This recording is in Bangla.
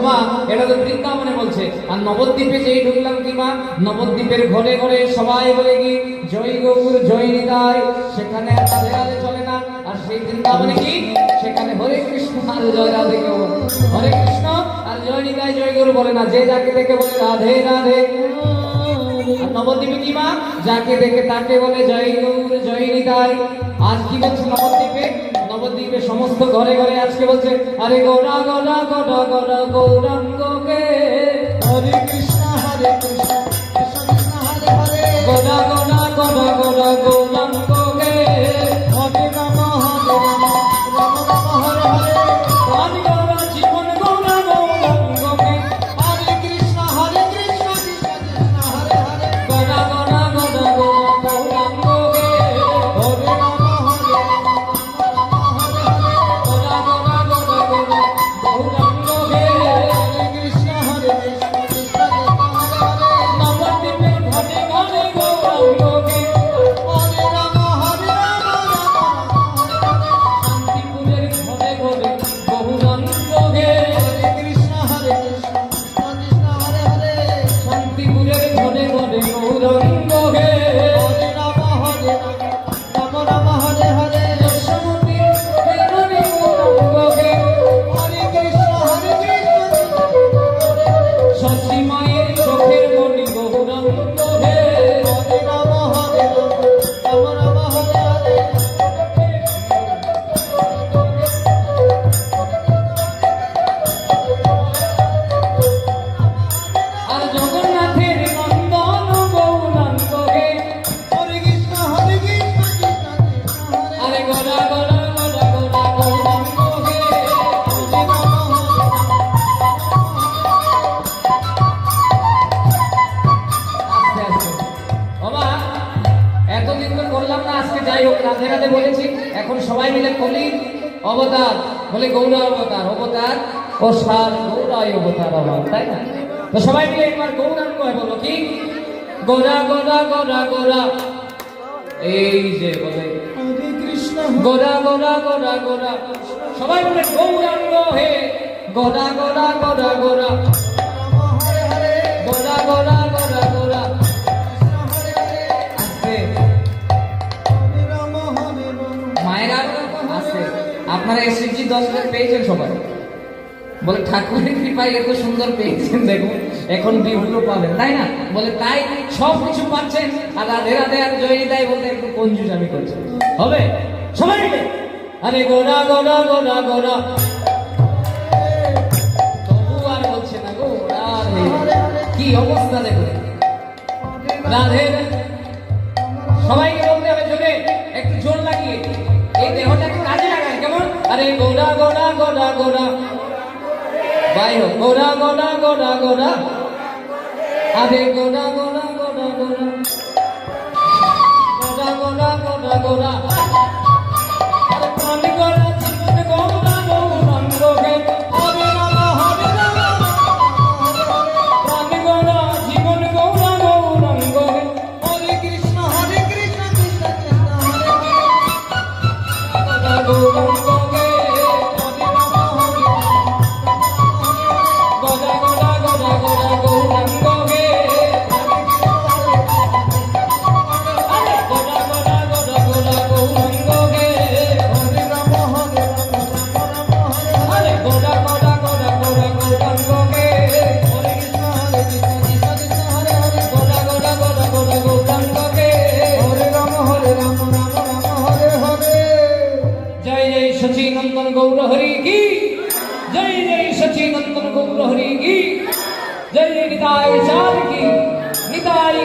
মা এটা তো বৃন্দাবনে বলছে। আর নবদ্বীপে যেই ঢুকলাম কি মা, নবদ্বীপের ঘরে ঘরে সবাই বলে কি জয় গৌর জয় নিতাই, সেখানে আর রাধে রাধে চলে না। আর সেই বৃন্দাবনে কি, সেখানে হরে কৃষ্ণ আর জয় রাধে কেউ, হরে কৃষ্ণ আর জয় নিতাই জয় গৌর বলে না, যে যাকে দেখে বলে রাধে রাধে। আর নবদ্বীপে কি মা, যাকে দেখে তাকে বলে জয় গৌর জয় নিতাই। আজ কি বলছে নবদ্বীপে, নবদ্বীপে সমস্ত ঘরে ঘরে আজকে বলছে আরে গৌরা গৌরা গৌরা গৌরা গৌরাঙ্গকে হরে কৃষ্ণ কৃষ্ণ কৃষ্ণ হরে হরে, গৌরা গৌরা গৌরা গৌরা গৌরাঙ্গকে হরে রাম রাম রাম হরে হরে, প্রাণ গৌরা জীবন গৌরা গৌরাঙ্গকে হরে কৃষ্ণ কৃষ্ণ কৃষ্ণ হরে হরে, গৌরা গৌরা গৌরা গৌরা গৌরাঙ্গকে হরে রাম রাধে রাধে বলেছি। এখন সবাই মিলে কলি অবতার বলে গৌরা অবতার, অবতার ও সার গৌরাই অবতার অবতার, তাই না? তো সবাই মিলে একবার গৌরাঙ্গ বলো কি, গৌরা গৌরা গৌরা গৌরা, এই যে বলে হরে কৃষ্ণ গৌরা গৌরা গৌরা গৌরা, সবাই বলে গৌরাঙ্গ হে গৌরা গৌরা গৌরা গৌরা, গৌরা গৌরা গৌরা গৌরা। আপনারা এসএসজি 10 লাখ পেয়েছেন সবাই, বলে ঠাকুরের কৃপায় এত সুন্দর পেয়েছেন, দেখুন এখন বিভুলো পাবেন, তাই না? বলে তাই সব কিছু পাচ্ছেন আর রাধে রাধে আর জয় নিতাই বলতে একটু কঞ্জুস আমি করছি, হবে? সবাই মিলে আরে গৌরা গৌরা গৌরা গৌরা, তবু আর বলছে না গো রাধে, কি অবস্থা দেখুন রাধে। সবাইকে বলতে হবে জোরে, একটু জোর লাগিয়ে এই দেহটাকে কাজে লাগায়, কেমন? আরে গৌরা গৌরা গৌরা গৌরা, ভাই হোক গৌরা গৌরা গৌরা গৌরা, আরে গৌরা গৌরা গৌরা গৌরা, গৌরা গৌরা গৌরা গৌরা, আরে প্রাণ গৌরা জীবন গৌরা গৌরাঙ্গকে হরে রাম প্রাণ গৌরা জীবন গৌরা গৌরাঙ্গকে হরে কৃষ্ণ কৃষ্ণ কৃষ্ণ হরে হরে, গৌরাঙ্গকে হরে রাম গৌরা গৌরা গৌরা গৌরা গৌরাঙ্গকে, আরে গৌরা গৌরা গৌরা গৌরা গৌরাঙ্গকে হরে রাম আরে গৌরা গৌরা গৌরা গৌরা গৌরাঙ্গকে হরে কৃষ্ণ কৃষ্ণ কৃষ্ণ হরে হরে, গৌরা গৌরা গৌরা গৌরা গৌরাঙ্গকে হরে রাম রাম রাম হরে হরে। জয় জয় সচিনন্দন গৌর হরি কি, জয় জয় সচিনন্দন গৌর হরি কি, জয় জয় নিতাই চাঁদ কি, নিতাই